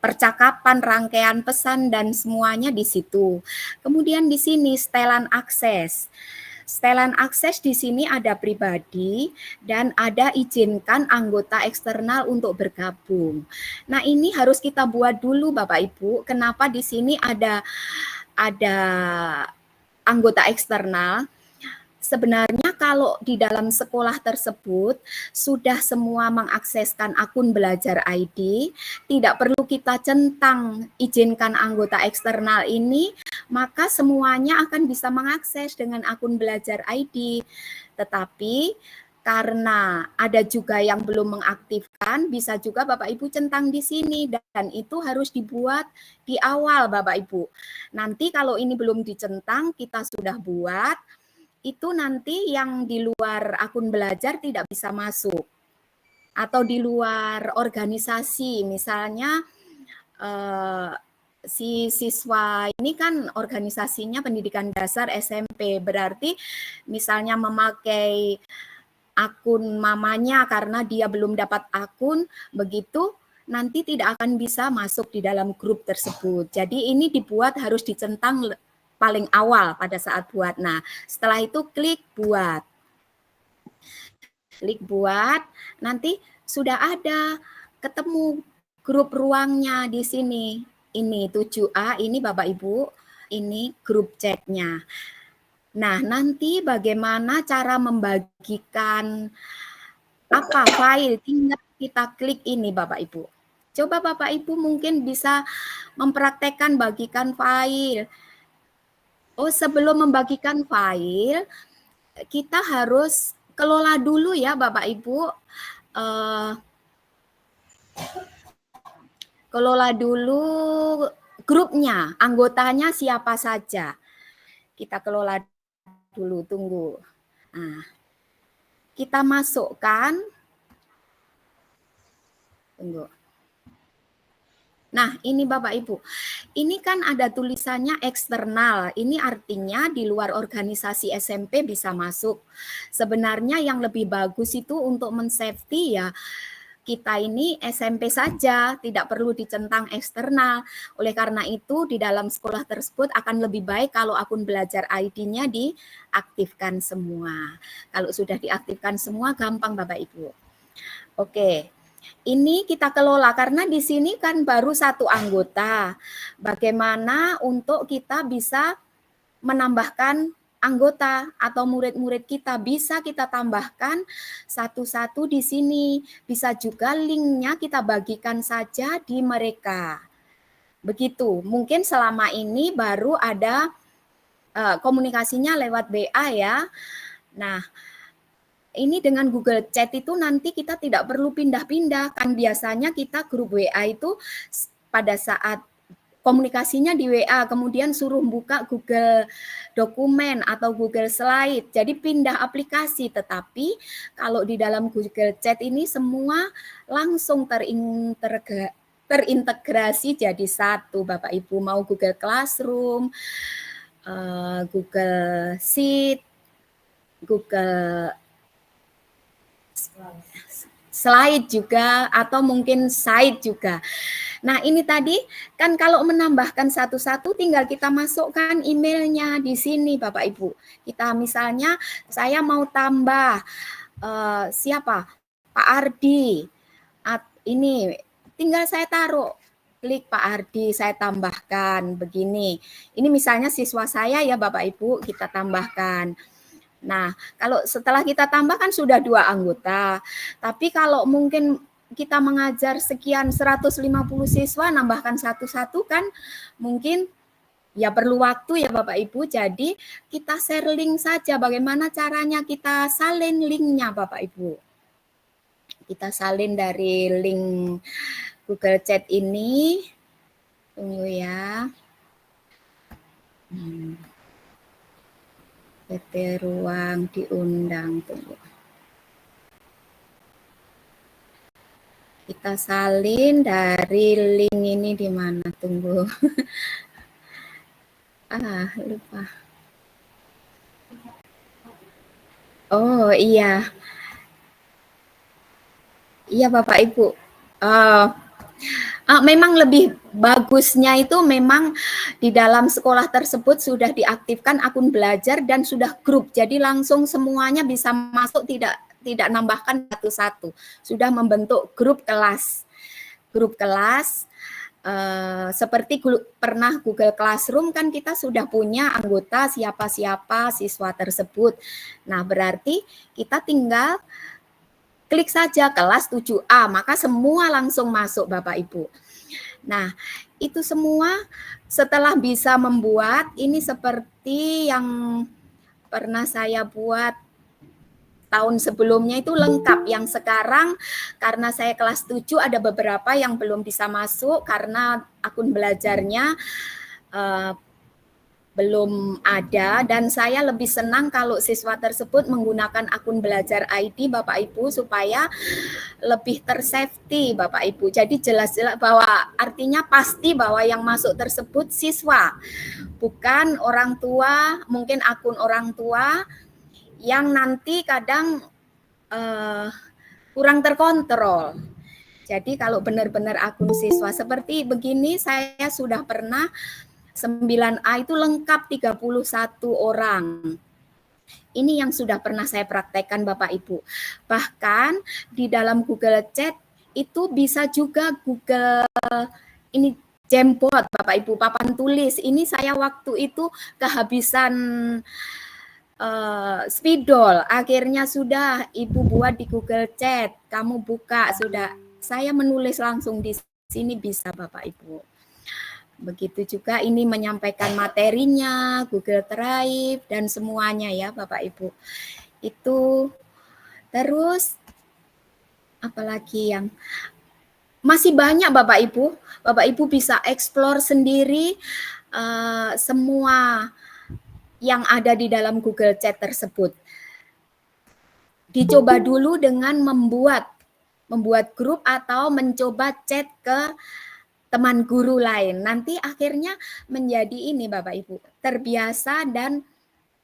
[SPEAKER 4] percakapan, rangkaian pesan, dan semuanya di situ. Kemudian di sini setelan akses. Setelan akses di sini ada pribadi dan ada izinkan anggota eksternal untuk bergabung. Nah, ini harus kita buat dulu Bapak Ibu. Kenapa di sini ada anggota eksternal? Sebenarnya kalau di dalam sekolah tersebut sudah semua mengakseskan akun belajar ID, tidak perlu kita centang izinkan anggota eksternal ini, maka semuanya akan bisa mengakses dengan akun belajar ID. Tetapi karena ada juga yang belum mengaktifkan, bisa juga Bapak Ibu centang di sini dan itu harus dibuat di awal Bapak Ibu. Nanti kalau ini belum dicentang, kita sudah buat, itu nanti yang di luar akun belajar tidak bisa masuk. Atau di luar organisasi, misalnya si siswa ini kan organisasinya pendidikan dasar SMP, berarti misalnya memakai akun mamanya karena dia belum dapat akun, begitu nanti tidak akan bisa masuk di dalam grup tersebut. Jadi ini dibuat harus dicentang paling awal pada saat buat. Nah, setelah itu klik buat. Klik buat, nanti sudah ada ketemu grup ruangnya di sini. Ini 7A, ini Bapak Ibu, ini grup chatnya. Nah, nanti bagaimana cara membagikan file, tinggal kita klik ini Bapak Ibu. Coba Bapak Ibu mungkin bisa mempraktekkan bagikan file. Oh, sebelum membagikan file, kita harus kelola dulu ya Bapak Ibu. Kelola dulu grupnya, anggotanya siapa saja. Kita kelola dulu, tunggu. Nah, kita masukkan. Tunggu. Nah, ini Bapak Ibu, ini kan ada tulisannya eksternal, ini artinya di luar organisasi SMP bisa masuk. Sebenarnya yang lebih bagus itu untuk men-safety ya, kita ini SMP saja, tidak perlu dicentang eksternal. Oleh karena itu, di dalam sekolah tersebut akan lebih baik kalau akun belajar ID-nya diaktifkan semua. Kalau sudah diaktifkan semua, gampang Bapak Ibu. Oke. Ini kita kelola karena di sini kan baru satu anggota. Bagaimana untuk kita bisa menambahkan anggota atau murid-murid kita, bisa kita tambahkan satu-satu di sini. Bisa juga linknya kita bagikan saja di mereka. Begitu. Mungkin selama ini baru ada komunikasinya lewat WA ya. Nah, ini dengan Google Chat itu nanti kita tidak perlu pindah-pindah. Kan biasanya kita grup WA itu pada saat komunikasinya di WA, kemudian suruh buka Google Dokumen atau Google Slide, jadi pindah aplikasi. Tetapi kalau di dalam Google Chat ini semua langsung terintegrasi jadi satu, Bapak Ibu. Mau Google Classroom, Google Sheet, Google Slide juga, atau mungkin Site juga. Nah, ini tadi kan kalau menambahkan satu-satu tinggal kita masukkan emailnya di sini, Bapak Ibu. Kita misalnya saya mau tambah siapa? Pak Ardi. Ini tinggal saya taruh, klik Pak Ardi, saya tambahkan begini. Ini misalnya siswa saya ya Bapak Ibu, kita tambahkan. Nah, kalau setelah kita tambahkan sudah 2 anggota. Tapi kalau mungkin kita mengajar sekian 150 siswa, nambahkan satu-satu kan mungkin ya perlu waktu ya Bapak Ibu. Jadi kita share link saja. Bagaimana caranya kita salin linknya Bapak Ibu? Kita salin dari link Google Chat ini. Tunggu ya. PT Ruang diundang, tunggu. Kita salin dari link ini di mana? Tunggu. Lupa. Oh iya. Iya Bapak Ibu. Memang lebih bagusnya itu memang di dalam sekolah tersebut sudah diaktifkan akun belajar dan sudah grup. Jadi langsung semuanya bisa masuk, tidak nambahkan satu-satu. Sudah membentuk grup kelas. Grup kelas seperti pernah Google Classroom kan kita sudah punya anggota siapa-siapa siswa tersebut. Nah, berarti kita tinggal klik saja kelas 7A, maka semua langsung masuk Bapak Ibu. Nah, itu semua setelah bisa membuat, ini seperti yang pernah saya buat tahun sebelumnya itu lengkap. Yang sekarang karena saya kelas 7 ada beberapa yang belum bisa masuk karena akun belajarnya belum ada, dan saya lebih senang kalau siswa tersebut menggunakan akun belajar ID Bapak Ibu supaya lebih tersafety Bapak Ibu. Jadi jelas-jelas bahwa artinya pasti bahwa yang masuk tersebut siswa, bukan orang tua, mungkin akun orang tua yang nanti kadang kurang terkontrol. Jadi kalau benar-benar akun siswa seperti begini, saya sudah pernah 9A itu lengkap 31 orang. Ini yang sudah pernah saya praktekkan Bapak Ibu. Bahkan di dalam Google Chat itu bisa juga Google ini Jamboard Bapak Ibu, papan tulis. Ini saya waktu itu kehabisan spidol. Akhirnya sudah Ibu buat di Google Chat. Kamu buka sudah. Saya menulis langsung di sini bisa Bapak Ibu. Begitu juga ini menyampaikan materinya, Google Drive, dan semuanya ya Bapak Ibu. Itu terus apalagi yang masih banyak Bapak Ibu. Bapak Ibu bisa explore sendiri semua yang ada di dalam Google Chat tersebut. Dicoba dulu dengan membuat grup atau mencoba chat ke teman guru lain. Nanti akhirnya menjadi ini Bapak Ibu, terbiasa dan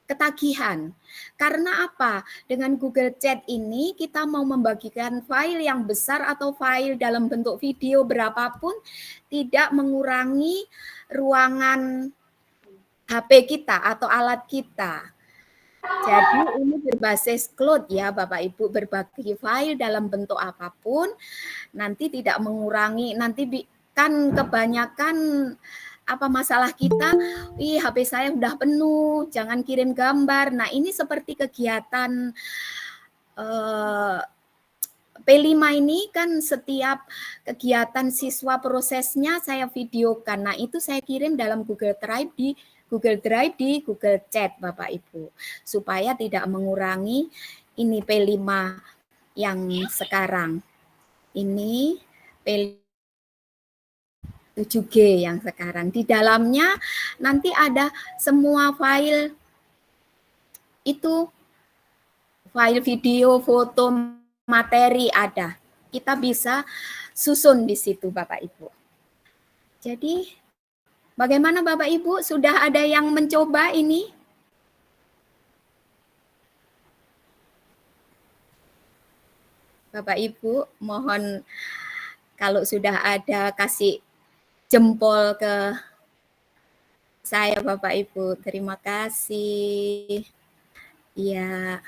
[SPEAKER 4] ketagihan. Karena apa? Dengan Google Chat ini kita mau membagikan file yang besar atau file dalam bentuk video berapapun tidak mengurangi ruangan HP kita atau alat kita. Jadi ini berbasis cloud ya Bapak Ibu, berbagi file dalam bentuk apapun nanti tidak mengurangi, nanti kan kebanyakan apa masalah kita? HP saya udah penuh, jangan kirim gambar. Nah, ini seperti kegiatan P5 ini kan setiap kegiatan siswa prosesnya saya videokan. Nah, itu saya kirim dalam Google Drive di Google Chat, Bapak Ibu. Supaya tidak mengurangi ini P5 yang sekarang. Ini P7G yang sekarang. Di dalamnya nanti ada semua file itu, file video, foto, materi ada. Kita bisa susun di situ, Bapak Ibu. Jadi, bagaimana Bapak Ibu? Sudah ada yang mencoba ini? Bapak Ibu, mohon kalau sudah ada kasih jempol ke saya, Bapak Ibu. Terima kasih. Ya.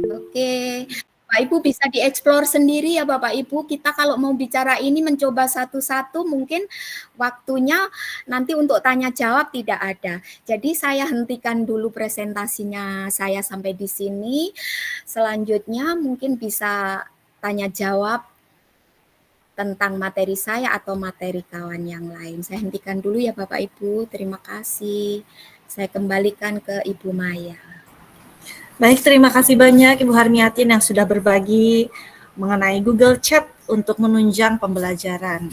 [SPEAKER 4] Oke, Bapak Ibu bisa dieksplor sendiri ya Bapak Ibu. Kita kalau mau bicara ini mencoba satu-satu mungkin waktunya nanti untuk tanya jawab tidak ada. Jadi saya hentikan dulu presentasinya saya sampai di sini. Selanjutnya mungkin bisa tanya jawab tentang materi saya atau materi kawan yang lain. Saya hentikan dulu ya Bapak Ibu. Terima kasih. Saya kembalikan ke Ibu Maya.
[SPEAKER 2] Baik, terima kasih banyak Ibu Harmiatin yang sudah berbagi mengenai Google Chat untuk menunjang pembelajaran.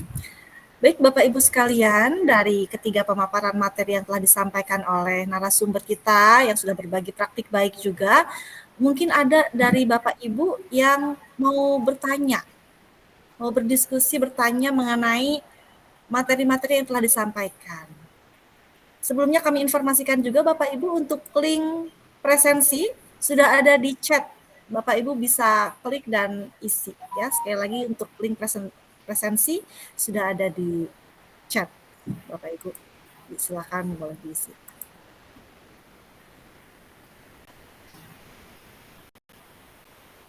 [SPEAKER 2] Baik Bapak Ibu sekalian, dari ketiga pemaparan materi yang telah disampaikan oleh narasumber kita yang sudah berbagi praktik baik juga, mungkin ada dari Bapak Ibu yang mau bertanya, mau berdiskusi, bertanya mengenai materi-materi yang telah disampaikan. Sebelumnya kami informasikan juga Bapak Ibu untuk link presensi sudah ada di chat. Bapak Ibu bisa klik dan isi ya. Sekali lagi untuk link presensi sudah ada di chat. Bapak Ibu silakan boleh diisi.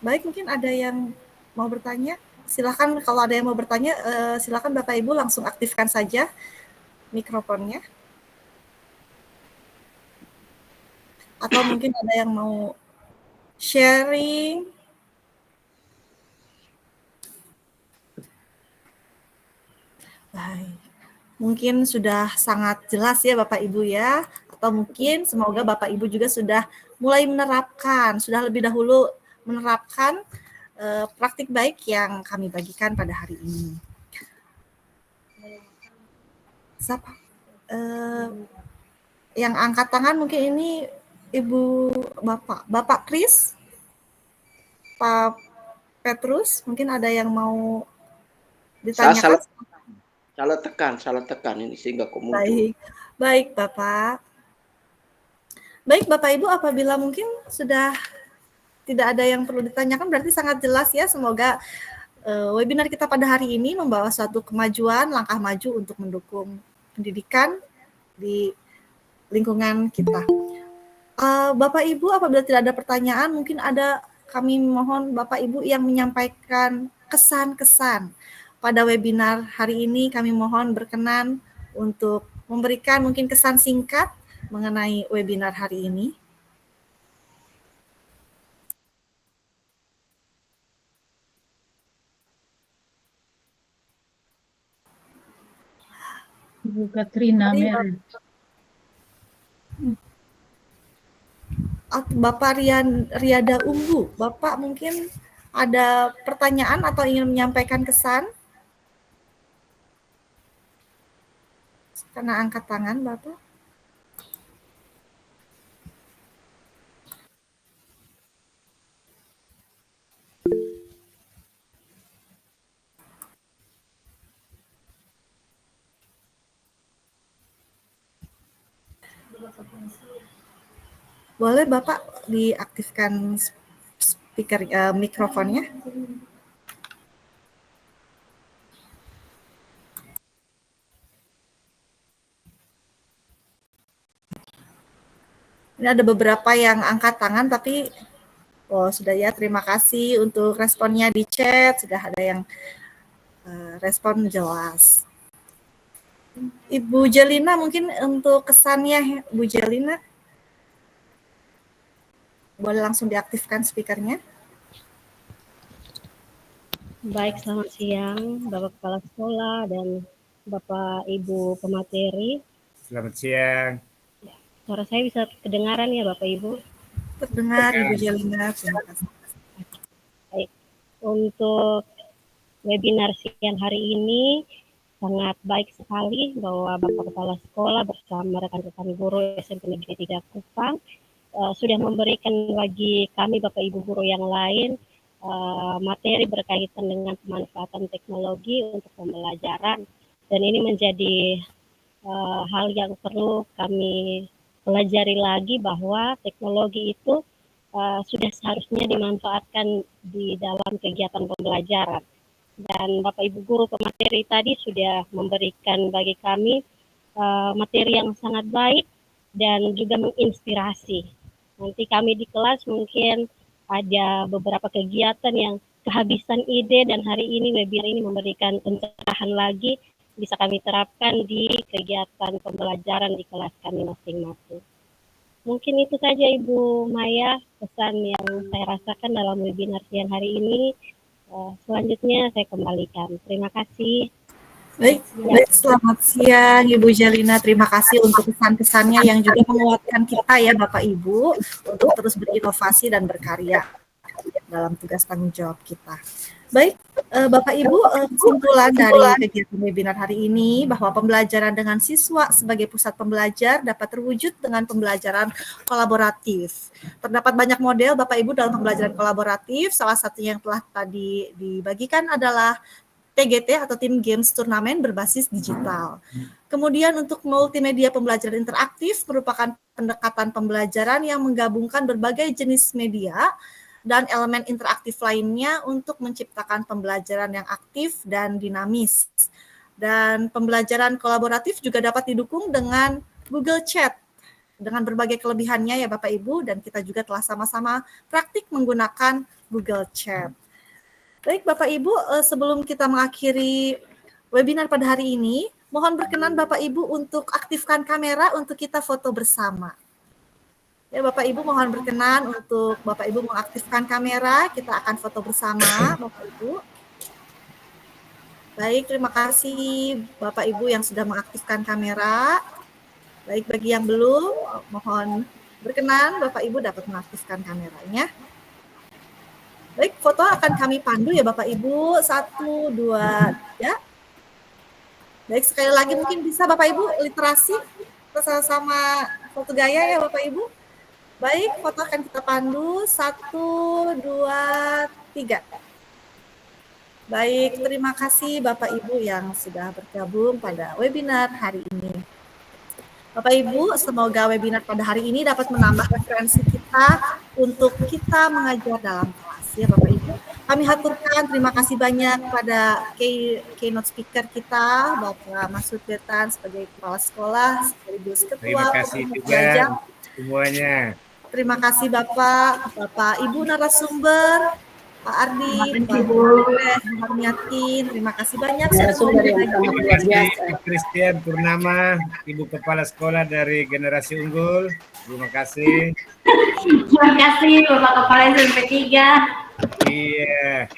[SPEAKER 2] Baik, mungkin ada yang mau bertanya. Silakan kalau ada yang mau bertanya, silakan Bapak Ibu langsung aktifkan saja mikrofonnya. Atau mungkin ada yang mau sharing. Baik. Mungkin sudah sangat jelas ya Bapak Ibu ya. Atau mungkin semoga Bapak Ibu juga sudah mulai menerapkan, sudah lebih dahulu menerapkan praktik baik yang kami bagikan pada hari ini. Siapa? Yang angkat tangan mungkin ini Ibu Bapak Kris, Pak Petrus, mungkin ada yang mau ditanyakan.
[SPEAKER 6] Salah tekan ini sehingga kok muncul.
[SPEAKER 2] Baik Bapak. Baik Bapak Ibu, apabila mungkin sudah tidak ada yang perlu ditanyakan, berarti sangat jelas ya. Semoga webinar kita pada hari ini membawa suatu kemajuan, langkah maju untuk mendukung pendidikan di lingkungan kita. Bapak Ibu, apabila tidak ada pertanyaan, mungkin kami mohon Bapak Ibu yang menyampaikan kesan-kesan pada webinar hari ini. Kami mohon berkenan untuk memberikan mungkin kesan singkat mengenai webinar hari ini.
[SPEAKER 3] Ibu Katrina Mary.
[SPEAKER 2] Bapak Riada Ungu, Bapak mungkin ada pertanyaan atau ingin menyampaikan kesan? Karena angkat tangan, Bapak. Boleh Bapak diaktifkan speaker mikrofonnya? Ini ada beberapa yang angkat tangan tapi Oh, sudah ya. Terima kasih untuk responnya di chat. Sudah ada yang respon jelas. Ibu Jelina mungkin untuk kesannya, Bu Jelina. Boleh langsung diaktifkan speakernya.
[SPEAKER 7] Baik, selamat siang Bapak Kepala Sekolah dan Bapak Ibu pemateri.
[SPEAKER 1] Selamat siang.
[SPEAKER 7] Suara saya bisa kedengaran ya Bapak Ibu?
[SPEAKER 2] Terdengar Ibu Jelina. Terima kasih.
[SPEAKER 7] Baik, untuk webinar siang hari ini sangat baik sekali bahwa Bapak Kepala Sekolah bersama rekan-rekan guru SMP Negeri 3 Kupang sudah memberikan bagi kami Bapak Ibu guru yang lain materi berkaitan dengan pemanfaatan teknologi untuk pembelajaran, dan ini menjadi hal yang perlu kami pelajari lagi bahwa teknologi itu sudah seharusnya dimanfaatkan di dalam kegiatan pembelajaran. Dan Bapak Ibu guru pemateri tadi sudah memberikan bagi kami materi yang sangat baik dan juga menginspirasi. Nanti kami di kelas mungkin ada beberapa kegiatan yang kehabisan ide, dan hari ini webinar ini memberikan pencerahan lagi, bisa kami terapkan di kegiatan pembelajaran di kelas kami masing-masing. Mungkin itu saja Ibu Maya pesan yang saya rasakan dalam webinar siang hari ini. Selanjutnya saya kembalikan. Terima kasih.
[SPEAKER 2] Baik, selamat siang Ibu Jelina. Terima kasih untuk pesan-pesannya yang juga menguatkan kita ya Bapak Ibu untuk terus berinovasi dan berkarya dalam tugas tanggung jawab kita. Baik, Bapak Ibu, kesimpulan dari kegiatan webinar hari ini bahwa pembelajaran dengan siswa sebagai pusat pembelajar dapat terwujud dengan pembelajaran kolaboratif. Terdapat banyak model Bapak Ibu dalam pembelajaran kolaboratif. Salah satunya yang telah tadi dibagikan adalah TGT atau Team Games Turnamen berbasis digital. Kemudian untuk multimedia pembelajaran interaktif merupakan pendekatan pembelajaran yang menggabungkan berbagai jenis media dan elemen interaktif lainnya untuk menciptakan pembelajaran yang aktif dan dinamis. Dan pembelajaran kolaboratif juga dapat didukung dengan Google Chat dengan berbagai kelebihannya ya Bapak Ibu, dan kita juga telah sama-sama praktik menggunakan Google Chat. Baik Bapak Ibu, sebelum kita mengakhiri webinar pada hari ini, mohon berkenan Bapak Ibu untuk aktifkan kamera untuk kita foto bersama. Ya Bapak Ibu, mohon berkenan untuk Bapak Ibu mengaktifkan kamera, kita akan foto bersama Bapak Ibu. Baik, terima kasih Bapak Ibu yang sudah mengaktifkan kamera. Baik, bagi yang belum, mohon berkenan Bapak Ibu dapat mengaktifkan kameranya. Baik, foto akan kami pandu ya Bapak Ibu. 1, 2, 3. Baik, sekali lagi mungkin bisa Bapak Ibu literasi bersama-sama foto gaya ya Bapak Ibu. Baik, foto akan kita pandu. 1, 2, 3. Baik, terima kasih Bapak Ibu yang sudah bergabung pada webinar hari ini. Bapak Ibu, semoga webinar pada hari ini dapat menambah referensi kita untuk kita mengajar dalam kelas ya Bapak Ibu. Kami haturkan terima kasih banyak pada keynote speaker kita, Bapak Masud Bertan sebagai Kepala Sekolah, sekaligus Ketua.
[SPEAKER 1] Terima kasih juga semuanya.
[SPEAKER 2] Terima kasih Bapak Ibu narasumber, Pak Ardi, Pak Harmiatin, terima kasih banyak.
[SPEAKER 1] Terima kasih Pak Christian Purnama, Ibu Kepala Sekolah dari Generasi Unggul. Terima kasih.
[SPEAKER 8] Terima kasih Bapak Kepala SMP 3.
[SPEAKER 1] Iya,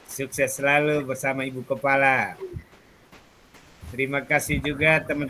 [SPEAKER 1] sukses selalu bersama Ibu Kepala. Terima kasih juga teman-teman.